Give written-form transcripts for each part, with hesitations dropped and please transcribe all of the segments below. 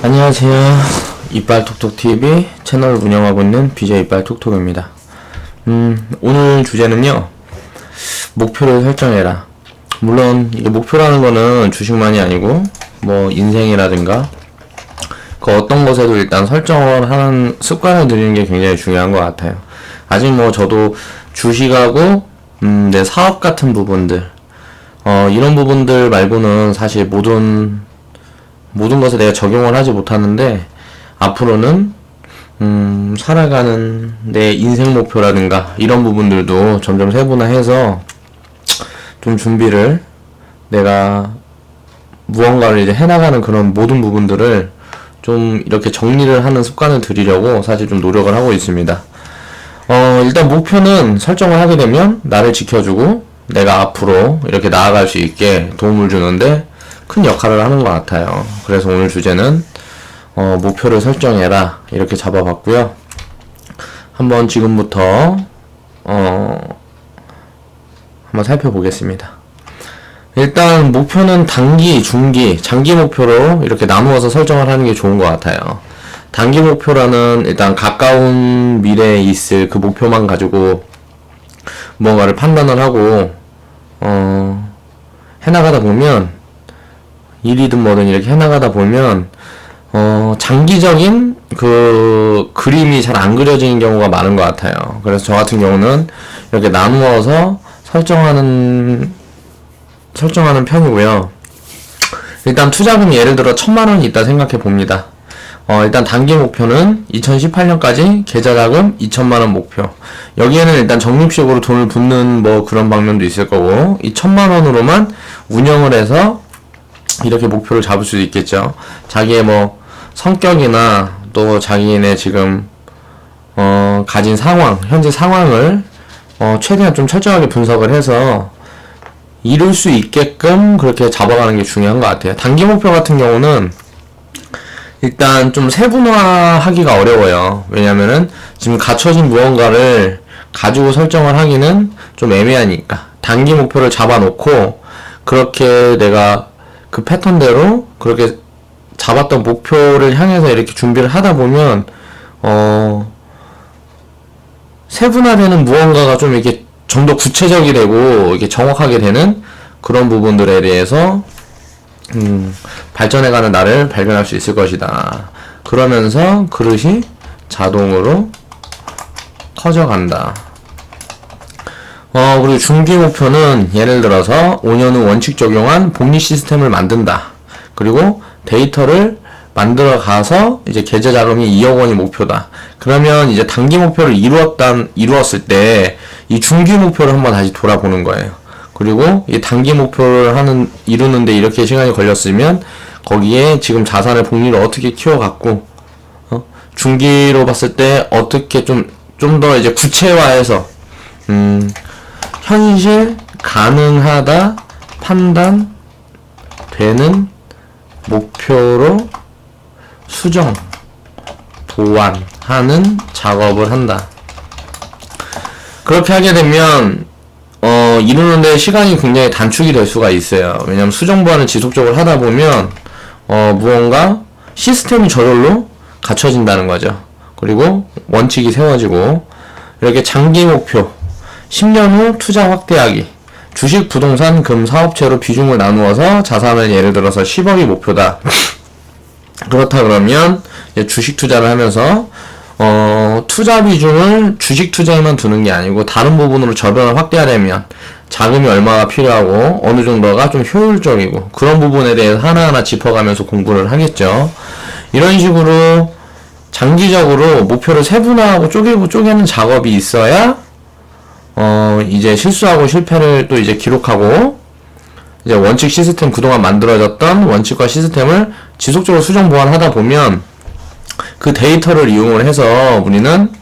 안녕하세요. 이빨톡톡TV 채널을 운영하고 있는 BJ 이빨톡톡입니다. 오늘 주제는요, 목표를 설정해라. 물론 이게 목표라는 거는 주식만이 아니고 뭐 인생이라든가 그 어떤 것에도 일단 설정을 하는 습관을 들이는 게 굉장히 중요한 것 같아요. 아직 뭐 저도 주식하고 내 사업 같은 부분들 이런 부분들 말고는 사실 모든 것에 내가 적용을 하지 못하는데, 앞으로는 살아가는 내 인생 목표라든가 이런 부분들도 점점 세분화해서 좀 준비를, 내가 무언가를 이제 해나가는 그런 모든 부분들을 좀 이렇게 정리를 하는 습관을 들이려고 사실 좀 노력을 하고 있습니다. 일단 목표는 설정을 하게 되면 나를 지켜주고 내가 앞으로 이렇게 나아갈 수 있게 도움을 주는데 큰 역할을 하는 것 같아요. 그래서 오늘 주제는 목표를 설정해라 이렇게 잡아봤고요. 한번 지금부터 한번 살펴보겠습니다. 일단 목표는 단기, 중기, 장기 목표로 이렇게 나누어서 설정을 하는 게 좋은 것 같아요. 단기 목표라는 일단 가까운 미래에 있을 그 목표만 가지고 무언가를 판단을 하고 해나가다 보면, 일이든 뭐든 이렇게 해나가다 보면 장기적인 그 그림이 잘 안 그려지는 경우가 많은 것 같아요. 그래서 저 같은 경우는 이렇게 나누어서 설정하는 편이고요. 일단 투자금이 예를 들어 1000만원이 있다 생각해 봅니다. 일단 단기 목표는 2018년까지 계좌자금 2000만원 목표. 여기에는 일단 적립식으로 돈을 붓는 뭐 그런 방면도 있을 거고, 이 1000만원으로만 운영을 해서 이렇게 목표를 잡을 수도 있겠죠. 자기의 뭐 성격이나 또 자기네 지금 가진 상황, 현재 상황을 최대한 좀 철저하게 분석을 해서 이룰 수 있게끔 그렇게 잡아가는 게 중요한 것 같아요. 단기 목표 같은 경우는 일단 좀 세분화하기가 어려워요. 왜냐면은 지금 갖춰진 무언가를 가지고 설정을 하기는 좀 애매하니까 단기 목표를 잡아놓고 그렇게 내가 그 패턴대로 그렇게 잡았던 목표를 향해서 이렇게 준비를 하다 보면 세분화되는 무언가가 좀 이렇게 좀 더 구체적이 되고 이렇게 정확하게 되는 그런 부분들에 대해서 발전해가는 나를 발견할 수 있을 것이다. 그러면서 그릇이 자동으로 커져간다. 그리고 중기 목표는 예를 들어서 5년 후 원칙 적용한 복리 시스템을 만든다. 그리고 데이터를 만들어 가서 이제 계좌 자금이 2억 원이 목표다. 그러면 이제 단기 목표를 이루었을 때 이 중기 목표를 한번 다시 돌아보는 거예요. 그리고 이 단기 목표를 이루는데 이렇게 시간이 걸렸으면 거기에 지금 자산의 복리를 어떻게 키워갖고 중기로 봤을 때 어떻게 좀 더 이제 구체화해서 현실 가능하다 판단되는 목표로 수정 보완하는 작업을 한다. 그렇게 하게 되면 이루는데 시간이 굉장히 단축이 될 수가 있어요. 왜냐면 수정 보완을 지속적으로 하다 보면 무언가 시스템이 저절로 갖춰진다는 거죠. 그리고 원칙이 세워지고, 이렇게 장기 목표 10년 후 투자 확대하기, 주식, 부동산, 금, 사업체로 비중을 나누어서 자산을 예를 들어서 10억이 목표다. 그렇다 그러면 이제 주식 투자를 하면서 투자 비중을 주식 투자에만 두는 게 아니고 다른 부분으로 저변을 확대하려면 자금이 얼마가 필요하고 어느 정도가 좀 효율적이고 그런 부분에 대해서 하나하나 짚어가면서 공부를 하겠죠. 이런 식으로 장기적으로 목표를 세분화하고 쪼개는 작업이 있어야 이제 실수하고 실패를 또 이제 기록하고, 이제 원칙 시스템, 그동안 만들어졌던 원칙과 시스템을 지속적으로 수정 보완하다 보면 그 데이터를 이용을 해서 우리는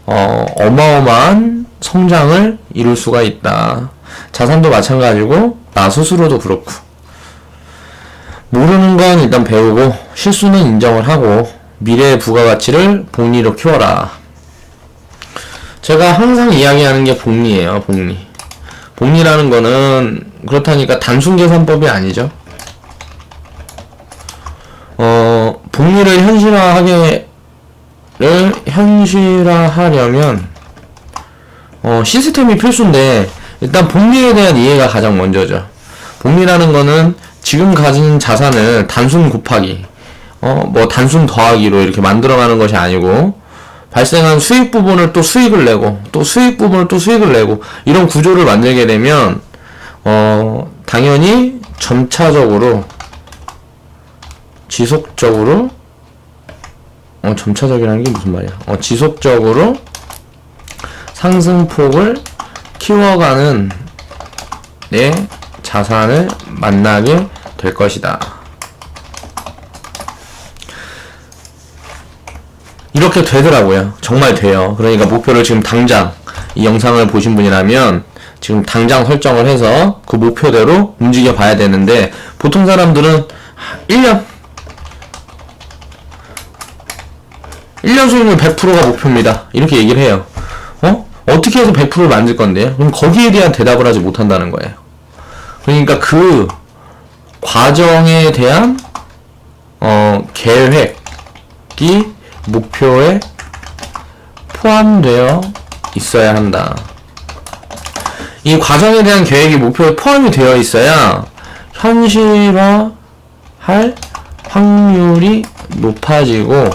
어마어마한 성장을 이룰 수가 있다. 자산도 마찬가지고 나 스스로도 그렇고, 모르는 건 일단 배우고 실수는 인정을 하고 미래의 부가가치를 복리로 키워라. 제가 항상 이야기하는 게 복리예요. 복리라는 거는 그렇다니까 단순 계산법이 아니죠. 복리를 현실화하려면 시스템이 필수인데 일단 복리에 대한 이해가 가장 먼저죠. 복리라는 거는 지금 가진 자산을 단순 곱하기 뭐 단순 더하기로 이렇게 만들어가는 것이 아니고 발생한 수익 부분을 또 수익을 내고 또 수익 부분을 또 수익을 내고 이런 구조를 만들게 되면 당연히 점차적으로 지속적으로 점차적이라는 게 무슨 말이야? 지속적으로 상승폭을 키워가는 내 자산을 만나게 될 것이다. 이렇게 되더라고요. 정말 돼요. 그러니까 목표를 지금 당장 이 영상을 보신 분이라면 지금 당장 설정을 해서 그 목표대로 움직여 봐야 되는데 보통 사람들은 1년 수익률 100%가 목표입니다. 이렇게 얘기를 해요. 어떻게 해서 100%를 만들 건데요? 그럼 거기에 대한 대답을 하지 못한다는 거예요. 그러니까 그 과정에 대한 계획이 목표에 포함되어 있어야 한다. 이 과정에 대한 계획이 목표에 포함이 되어 있어야 현실화할 확률이 높아지고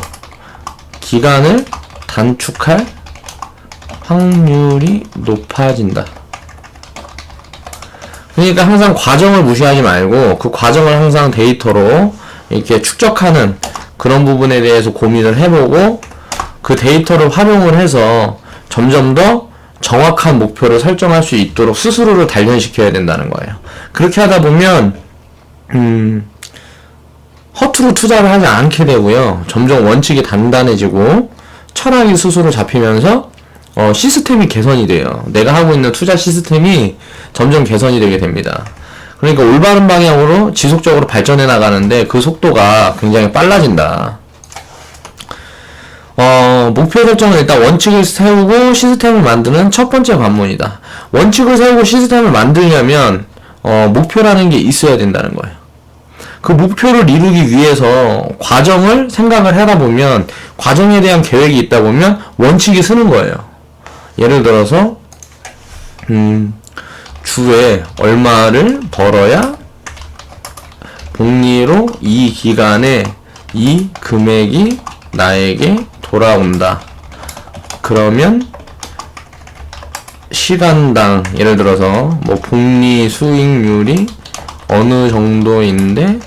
기간을 단축할 확률이 높아진다. 그러니까 항상 과정을 무시하지 말고 그 과정을 항상 데이터로 이렇게 축적하는 그런 부분에 대해서 고민을 해보고 그 데이터를 활용을 해서 점점 더 정확한 목표를 설정할 수 있도록 스스로를 단련시켜야 된다는 거예요. 그렇게 하다 보면 허투루 투자를 하지 않게 되고요. 점점 원칙이 단단해지고 철학이 스스로 잡히면서 시스템이 개선이 돼요. 내가 하고 있는 투자 시스템이 점점 개선이 되게 됩니다. 그러니까 올바른 방향으로 지속적으로 발전해 나가는데 그 속도가 굉장히 빨라진다. 목표 설정은 일단 원칙을 세우고 시스템을 만드는 첫 번째 관문이다. 원칙을 세우고 시스템을 만들려면 목표라는 게 있어야 된다는 거예요. 그 목표를 이루기 위해서 과정을 생각을 하다 보면 과정에 대한 계획이 있다 보면 원칙이 쓰는 거예요. 예를 들어서 주에 얼마를 벌어야 복리로 이 기간에 이 금액이 나에게 돌아온다. 그러면 시간당 예를 들어서 뭐 복리 수익률이 어느 정도인데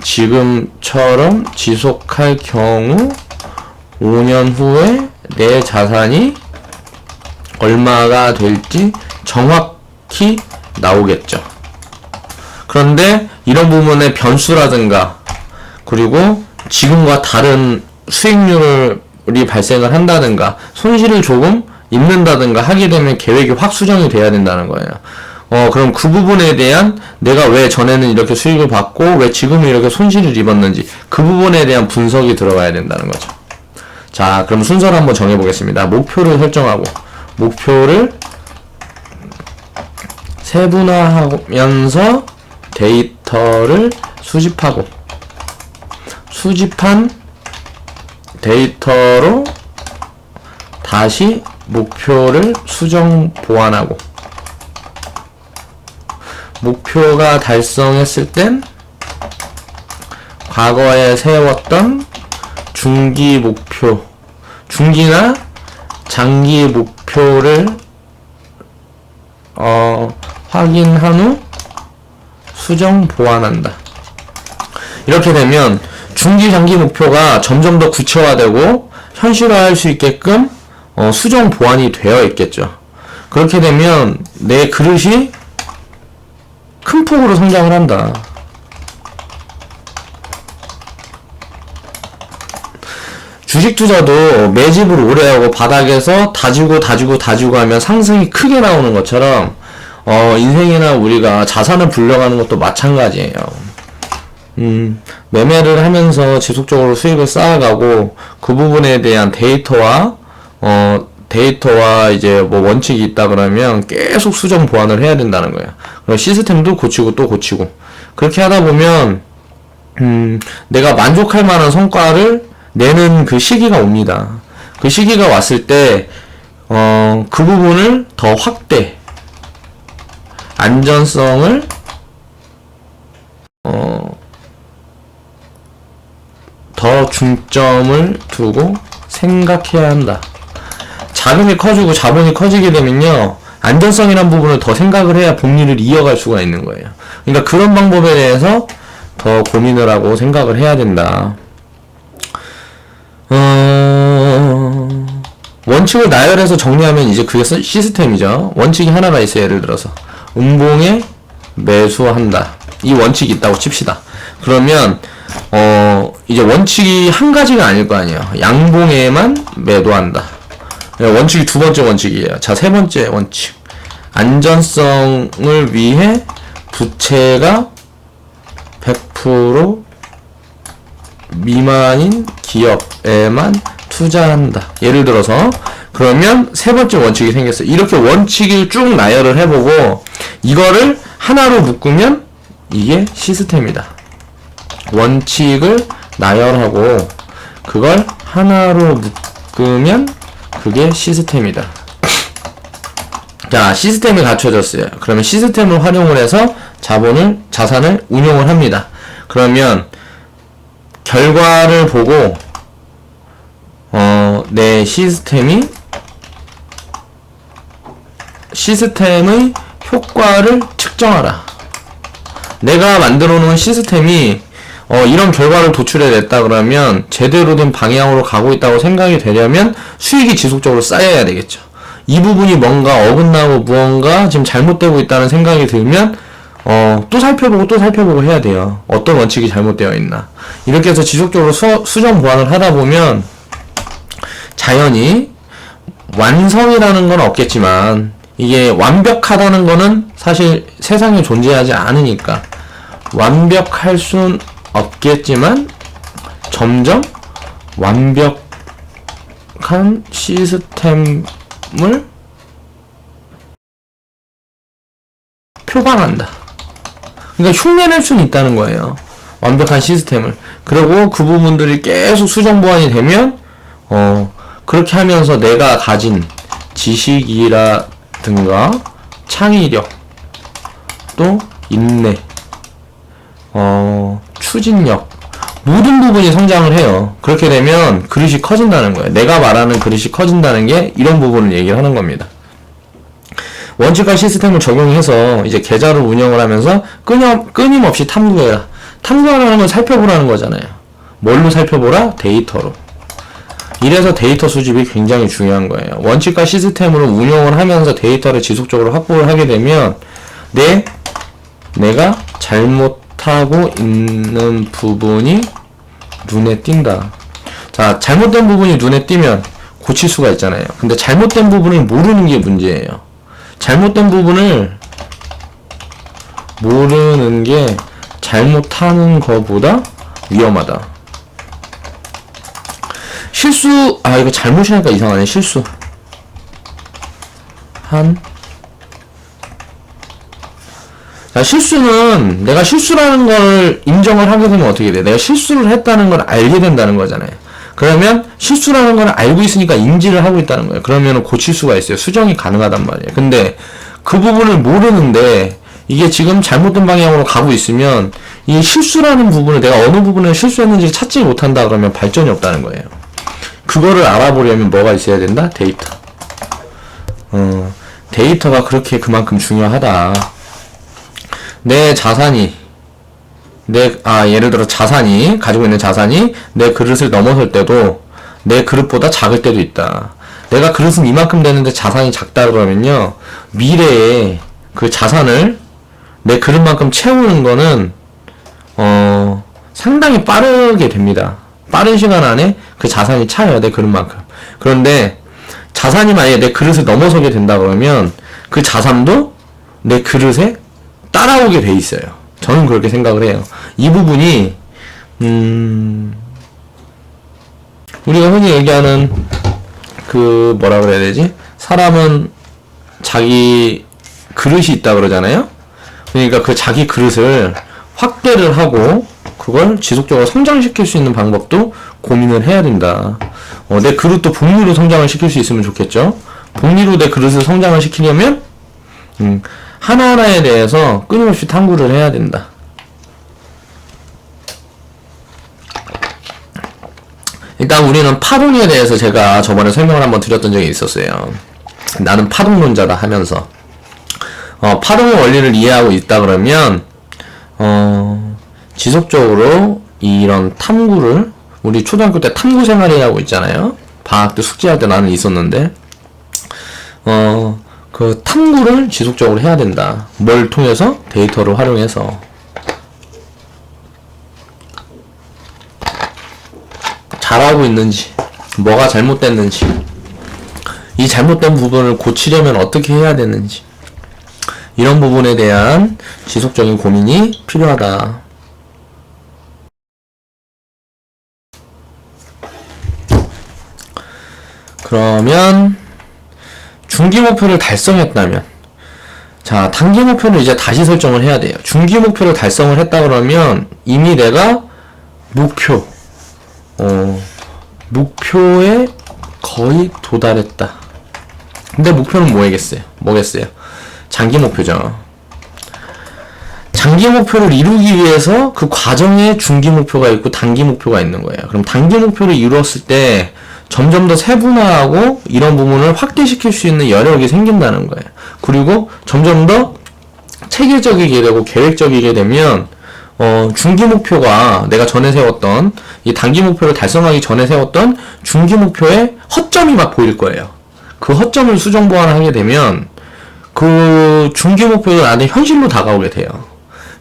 지금처럼 지속할 경우 5년 후에 내 자산이 얼마가 될지 정확히 나오겠죠. 그런데 이런 부분의 변수라든가 그리고 지금과 다른 수익률이 발생을 한다든가 손실을 조금 입는다든가 하게 되면 계획이 확 수정이 돼야 된다는 거예요. 그럼 그 부분에 대한 내가 왜 전에는 이렇게 수익을 받고 왜 지금은 이렇게 손실을 입었는지 그 부분에 대한 분석이 들어가야 된다는 거죠. 자, 그럼 순서를 한번 정해보겠습니다. 목표를 설정하고 목표를 세분화하면서 데이터를 수집하고 수집한 데이터로 다시 목표를 수정 보완하고 목표가 달성했을 땐 과거에 세웠던 중기 목표, 중기나 장기 목표를 확인한 후 수정 보완한다. 이렇게 되면 중기 장기 목표가 점점 더 구체화되고 현실화할 수 있게끔 수정 보완이 되어 있겠죠. 그렇게 되면 내 그릇이 큰 폭으로 성장을 한다. 주식 투자도 매집을 오래 하고 바닥에서 다지고 하면 상승이 크게 나오는 것처럼 인생이나 우리가 자산을 불려가는 것도 마찬가지예요. 매매를 하면서 지속적으로 수익을 쌓아가고 그 부분에 대한 데이터와 이제 뭐 원칙이 있다 그러면 계속 수정 보완을 해야 된다는 거예요. 그럼 시스템도 고치고 또 고치고 그렇게 하다 보면 내가 만족할 만한 성과를 내는 그 시기가 옵니다. 그 시기가 왔을 때, 그 부분을 더 확대, 안전성을, 더 중점을 두고 생각해야 한다. 자금이 커지고 자본이 커지게 되면요, 안전성이란 부분을 더 생각을 해야 복리를 이어갈 수가 있는 거예요. 그러니까 그런 방법에 대해서 더 고민을 하고 생각을 해야 된다. 원칙을 나열해서 정리하면 이제 그게 시스템이죠. 원칙이 하나가 있어요. 예를 들어서 음봉에 매수한다. 이 원칙이 있다고 칩시다. 그러면 이제 원칙이 한 가지가 아닐 거 아니에요. 양봉에만 매도한다. 원칙이 두 번째 원칙이에요. 자, 세 번째 원칙. 안전성을 위해 부채가 100% 미만인 기업에만 투자한다. 예를 들어서 그러면 세 번째 원칙이 생겼어요. 이렇게 원칙을 쭉 나열을 해보고 이거를 하나로 묶으면 이게 시스템이다. 원칙을 나열하고 그걸 하나로 묶으면 그게 시스템이다. 자, 시스템이 갖춰졌어요. 그러면 시스템을 활용을 해서 자산을 운용을 합니다. 그러면 결과를 보고 내 시스템의 효과를 측정하라. 내가 만들어 놓은 시스템이 이런 결과를 도출해냈다 그러면 제대로 된 방향으로 가고 있다고 생각이 되려면 수익이 지속적으로 쌓여야 되겠죠. 이 부분이 뭔가 어긋나고 무언가 지금 잘못되고 있다는 생각이 들면 또 살펴보고 해야 돼요. 어떤 원칙이 잘못되어 있나. 이렇게 해서 지속적으로 수정 보완을 하다 보면 자연히 완성이라는 건 없겠지만 이게 완벽하다는 거는 사실 세상에 존재하지 않으니까 완벽할 순 없겠지만 점점 완벽한 시스템을 표방한다. 그러니까 흉내낼 수는 있다는 거예요. 완벽한 시스템을. 그리고 그 부분들이 계속 수정 보완이 되면 그렇게 하면서 내가 가진 지식이라든가 창의력, 또 인내, 추진력, 모든 부분이 성장을 해요. 그렇게 되면 그릇이 커진다는 거예요. 내가 말하는 그릇이 커진다는 게 이런 부분을 얘기를 하는 겁니다. 원칙과 시스템을 적용해서 이제 계좌를 운영을 하면서 끊임없이 탐구해라. 탐구하라는 건 살펴보라는 거잖아요. 뭘로 살펴보라? 데이터로. 이래서 데이터 수집이 굉장히 중요한 거예요. 원칙과 시스템으로 운영을 하면서 데이터를 지속적으로 확보를 하게 되면 내가 잘못하고 있는 부분이 눈에 띈다. 자, 잘못된 부분이 눈에 띄면 고칠 수가 있잖아요. 근데 잘못된 부분을 모르는 게 문제예요. 잘못된 부분을 모르는 게 잘못하는 것보다 위험하다. 이거 잘못이니까 이상하네. 자, 실수는 내가 실수라는 걸 인정을 하게 되면 어떻게 돼? 내가 실수를 했다는 걸 알게 된다는 거잖아요. 그러면 실수라는 걸 알고 있으니까 인지를 하고 있다는 거예요. 그러면 고칠 수가 있어요. 수정이 가능하단 말이에요. 근데 그 부분을 모르는데 이게 지금 잘못된 방향으로 가고 있으면 이 실수라는 부분을 내가 어느 부분을 실수했는지 찾지 못한다 그러면 발전이 없다는 거예요. 그거를 알아보려면 뭐가 있어야 된다? 데이터. 데이터가 그만큼 중요하다. 내 자산이 예를 들어 가지고 있는 자산이 내 그릇을 넘어설 때도 내 그릇보다 작을 때도 있다. 내가 그릇은 이만큼 되는데 자산이 작다 그러면요, 미래에 그 자산을 내 그릇만큼 채우는 거는 상당히 빠르게 됩니다. 빠른 시간 안에 그 자산이 차요, 내 그릇만큼. 그런데 자산이 만약에 내 그릇을 넘어서게 된다 그러면 그 자산도 내 그릇에 따라오게 돼 있어요. 저는 그렇게 생각을 해요. 이 부분이 우리가 흔히 얘기하는 뭐라 그래야 되지? 사람은 자기 그릇이 있다 그러잖아요. 그러니까 그 자기 그릇을 확대를 하고 그걸 지속적으로 성장시킬 수 있는 방법도 고민을 해야 된다. 내 그릇도 복리로 성장을 시킬 수 있으면 좋겠죠. 복리로 내 그릇을 성장을 시키려면 하나하나에 대해서 끊임없이 탐구를 해야 된다. 일단 우리는 파동에 대해서 제가 저번에 설명을 한번 드렸던 적이 있었어요. 나는 파동론자다 하면서 파동의 원리를 이해하고 있다 그러면 지속적으로 이런 탐구를, 우리 초등학교 때 탐구 생활이라고 있잖아요. 방학 때 숙제할 때 나는 있었는데 그 탐구를 지속적으로 해야 된다. 뭘 통해서? 데이터를 활용해서. 잘하고 있는지, 뭐가 잘못됐는지, 이 잘못된 부분을 고치려면 어떻게 해야 되는지, 이런 부분에 대한 지속적인 고민이 필요하다. 그러면 중기 목표를 달성했다면, 자, 단기 목표를 이제 다시 설정을 해야 돼요. 중기 목표를 달성을 했다 그러면 이미 내가 목표에 거의 도달했다. 근데 목표는 뭐겠어요? 장기 목표죠. 장기 목표를 이루기 위해서 그 과정에 중기 목표가 있고 단기 목표가 있는 거예요. 그럼 단기 목표를 이루었을 때 점점 더 세분화하고 이런 부분을 확대시킬 수 있는 여력이 생긴다는 거예요. 그리고 점점 더 체계적이게 되고 계획적이게 되면 중기 목표가 내가 전에 세웠던 이 단기 목표를 달성하기 전에 세웠던 중기 목표의 허점이 막 보일 거예요. 그 허점을 수정 보완하게 되면 그 중기 목표가 나한테 현실로 다가오게 돼요.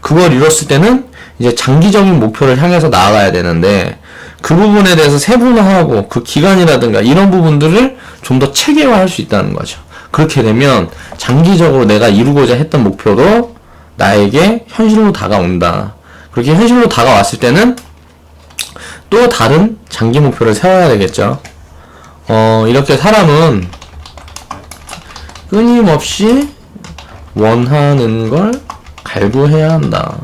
그걸 이뤘을 때는 이제 장기적인 목표를 향해서 나아가야 되는데 그 부분에 대해서 세분화하고 그 기간이라든가 이런 부분들을 좀 더 체계화할 수 있다는 거죠. 그렇게 되면 장기적으로 내가 이루고자 했던 목표도 나에게 현실로 다가온다. 그렇게 현실로 다가왔을 때는 또 다른 장기 목표를 세워야 되겠죠. 이렇게 사람은 끊임없이 원하는 걸 갈구해야 한다.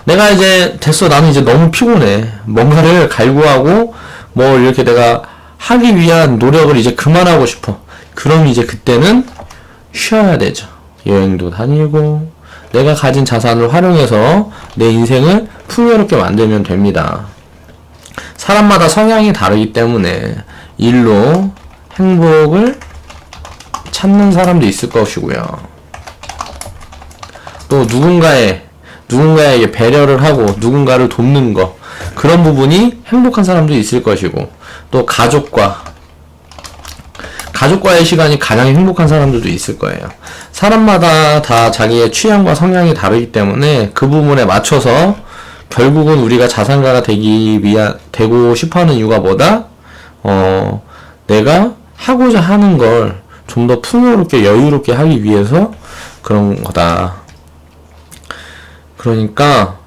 내가 이제 됐어, 나는 이제 너무 피곤해, 뭔가를 갈구하고 뭐 이렇게 내가 하기 위한 노력을 이제 그만하고 싶어. 그럼 이제 그때는 쉬어야 되죠. 여행도 다니고 내가 가진 자산을 활용해서 내 인생을 풍요롭게 만들면 됩니다. 사람마다 성향이 다르기 때문에 일로 행복을 찾는 사람도 있을 것이고요. 또 누군가에게 배려를 하고 누군가를 돕는 거, 그런 부분이 행복한 사람도 있을 것이고, 또 가족과의 시간이 가장 행복한 사람들도 있을 거예요. 사람마다 다 자기의 취향과 성향이 다르기 때문에 그 부분에 맞춰서 결국은 우리가 자산가가 되고 싶어하는 이유가 뭐다? 내가 하고자 하는 걸 좀 더 풍요롭게 여유롭게 하기 위해서 그런 거다. 그러니까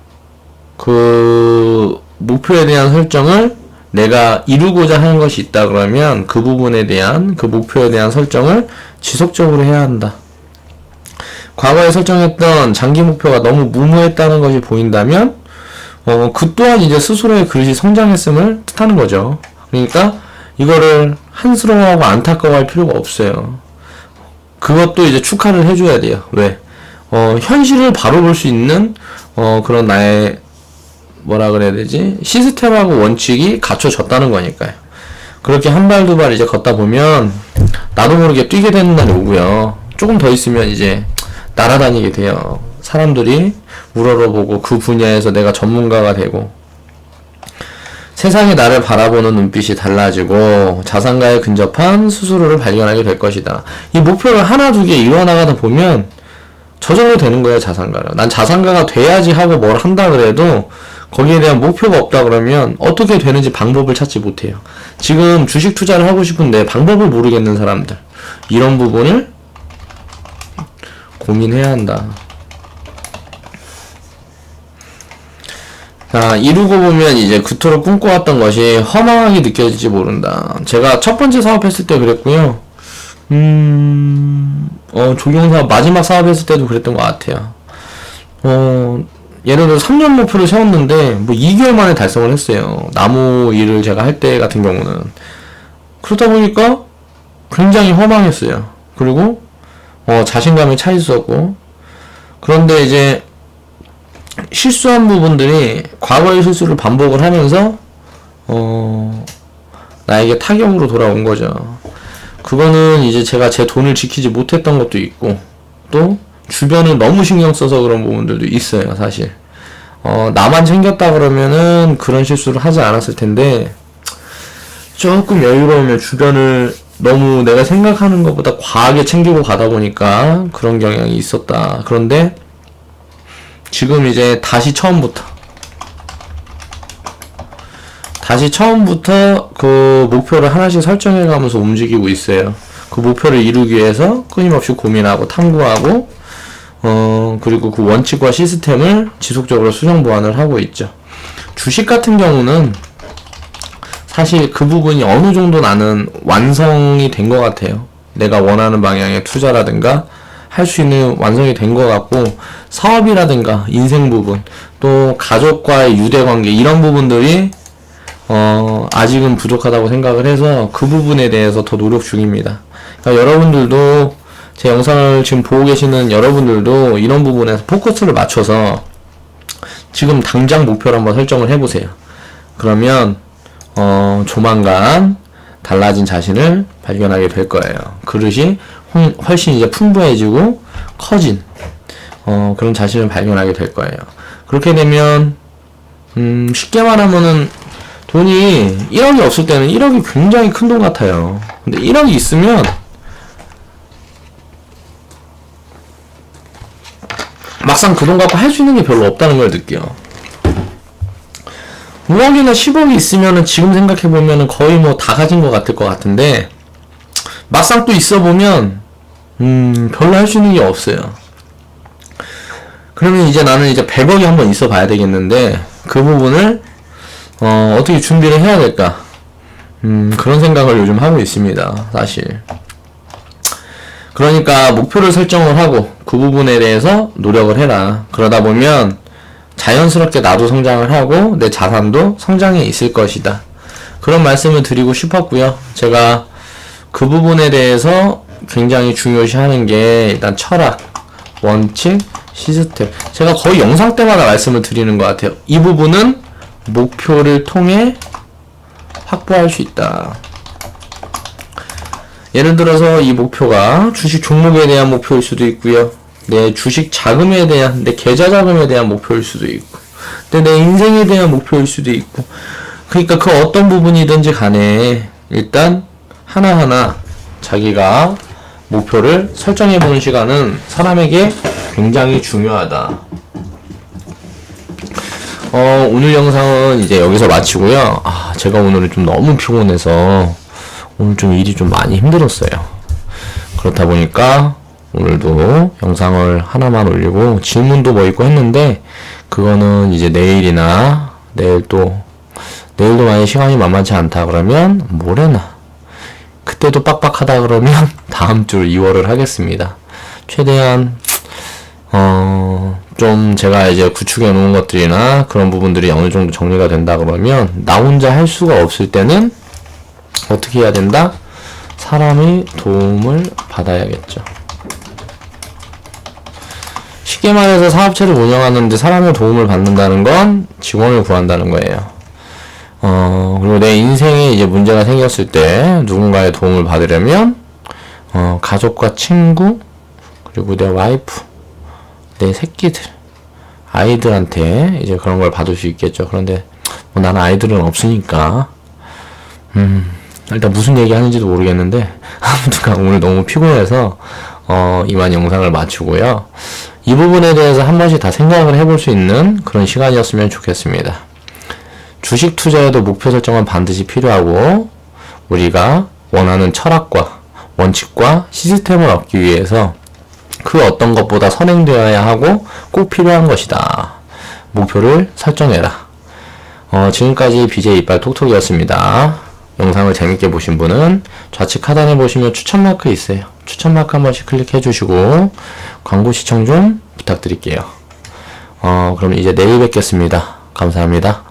그 목표에 대한 설정을 내가 이루고자 하는 것이 있다 그러면 그 부분에 대한, 그 목표에 대한 설정을 지속적으로 해야 한다. 과거에 설정했던 장기 목표가 너무 무모했다는 것이 보인다면 그 또한 이제 스스로의 그릇이 성장했음을 뜻하는 거죠. 그러니까 이거를 한스러워하고 안타까워할 필요가 없어요. 그것도 이제 축하를 해줘야 돼요. 왜? 현실을 바로 볼 수 있는 그런 나의 뭐라 그래야 되지? 시스템하고 원칙이 갖춰졌다는 거니까요. 그렇게 한 발 두 발 이제 걷다 보면 나도 모르게 뛰게 되는 날이 오고요. 조금 더 있으면 이제 날아다니게 돼요. 사람들이 우러러보고 그 분야에서 내가 전문가가 되고 세상이 나를 바라보는 눈빛이 달라지고 자산가에 근접한 스스로를 발견하게 될 것이다. 이 목표를 하나 두 개 이뤄나가다 보면 저절로 되는 거예요, 자산가를. 난 자산가가 돼야지 하고 뭘 한다 그래도 거기에 대한 목표가 없다 그러면 어떻게 되는지 방법을 찾지 못해요. 지금 주식 투자를 하고 싶은데 방법을 모르겠는 사람들, 이런 부분을 고민해야 한다. 자, 이루고 보면 이제 그토록 꿈꿔왔던 것이 허망하게 느껴질지 모른다. 제가 첫 번째 사업했을 때 그랬고요. 조경사업 마지막 사업했을 때도 그랬던 것 같아요. 예를 들어 3년 목표를 세웠는데 뭐 2개월 만에 달성을 했어요. 나무 일을 제가 할 때 같은 경우는. 그러다 보니까 굉장히 허망했어요. 그리고 자신감이 차 있었고, 그런데 이제 실수한 부분들이 과거의 실수를 반복을 하면서 나에게 타격으로 돌아온 거죠. 그거는 이제 제가 제 돈을 지키지 못했던 것도 있고, 또 주변을 너무 신경 써서 그런 부분들도 있어요, 사실. 나만 챙겼다 그러면은 그런 실수를 하지 않았을 텐데, 조금 여유로우면 주변을 너무 내가 생각하는 것보다 과하게 챙기고 가다 보니까 그런 경향이 있었다. 그런데 지금 이제 다시 처음부터 그 목표를 하나씩 설정해 가면서 움직이고 있어요. 그 목표를 이루기 위해서 끊임없이 고민하고 탐구하고, 그리고 그 원칙과 시스템을 지속적으로 수정 보완을 하고 있죠. 주식 같은 경우는 사실 그 부분이 어느 정도 나는 완성이 된 것 같아요. 내가 원하는 방향의 투자라든가 할 수 있는 완성이 된 것 같고, 사업이라든가 인생 부분, 또 가족과의 유대관계, 이런 부분들이 아직은 부족하다고 생각을 해서 그 부분에 대해서 더 노력 중입니다. 그러니까 여러분들도, 제 영상을 지금 보고 계시는 여러분들도 이런 부분에서 포커스를 맞춰서 지금 당장 목표를 한번 설정을 해보세요. 그러면 조만간 달라진 자신을 발견하게 될 거예요. 그릇이 훨씬 이제 풍부해지고 커진 그런 자신을 발견하게 될 거예요. 그렇게 되면 쉽게 말하면은 돈이 1억이 없을 때는 1억이 굉장히 큰 돈 같아요. 근데 1억이 있으면 막상 그 돈 갖고 할 수 있는 게 별로 없다는 걸 느껴요. 5억이나 10억이 있으면은 지금 생각해보면은 거의 뭐 다 가진 것 같을 것 같은데, 막상 또 있어보면 별로 할 수 있는 게 없어요. 그러면 이제 나는 이제 100억이 한번 있어 봐야 되겠는데, 그 부분을 어떻게 준비를 해야 될까, 그런 생각을 요즘 하고 있습니다, 사실. 그러니까 목표를 설정을 하고 그 부분에 대해서 노력을 해라. 그러다 보면 자연스럽게 나도 성장을 하고 내 자산도 성장해 있을 것이다. 그런 말씀을 드리고 싶었고요. 제가 그 부분에 대해서 굉장히 중요시하는 게 일단 철학, 원칙, 시스템. 제가 거의 영상 때마다 말씀을 드리는 것 같아요. 이 부분은 목표를 통해 확보할 수 있다. 예를 들어서 이 목표가 주식 종목에 대한 목표일 수도 있고요. 내 주식 자금에 대한, 내 계좌 자금에 대한 목표일 수도 있고, 내 인생에 대한 목표일 수도 있고, 그러니까 그 어떤 부분이든지 간에 일단 하나하나 자기가 목표를 설정해보는 시간은 사람에게 굉장히 중요하다. 오늘 영상은 이제 여기서 마치고요. 제가 오늘은 좀 너무 피곤해서 오늘 좀 일이 좀 많이 힘들었어요. 그렇다 보니까 오늘도 영상을 하나만 올리고 질문도 뭐 있고 했는데, 그거는 이제 내일이나 내일도 만약 시간이 만만치 않다 그러면 모레나, 그때도 빡빡하다 그러면 다음 주 2월을 하겠습니다. 최대한 좀 제가 이제 구축해 놓은 것들이나 그런 부분들이 어느 정도 정리가 된다 그러면, 나 혼자 할 수가 없을 때는 어떻게 해야 된다? 사람의 도움을 받아야겠죠. 쉽게 말해서 사업체를 운영하는데 사람의 도움을 받는다는 건 직원을 구한다는 거예요. 그리고 내 인생에 이제 문제가 생겼을 때 누군가의 도움을 받으려면 가족과 친구, 그리고 내 와이프, 내 새끼들, 아이들한테 이제 그런 걸 받을 수 있겠죠. 그런데 뭐 나는 아이들은 없으니까 일단 무슨 얘기 하는지도 모르겠는데, 아무튼 오늘 너무 피곤해서 이만 영상을 마치고요. 이 부분에 대해서 한 번씩 다 생각을 해볼 수 있는 그런 시간이었으면 좋겠습니다. 주식 투자에도 목표 설정은 반드시 필요하고, 우리가 원하는 철학과 원칙과 시스템을 얻기 위해서 그 어떤 것보다 선행되어야 하고 꼭 필요한 것이다. 목표를 설정해라. 지금까지 BJ 이빨 톡톡이었습니다. 영상을 재밌게 보신 분은 좌측 하단에 보시면 추천 마크 있어요. 추천 마크 한 번씩 클릭해 주시고 광고 시청 좀 부탁드릴게요. 그럼 이제 내일 뵙겠습니다. 감사합니다.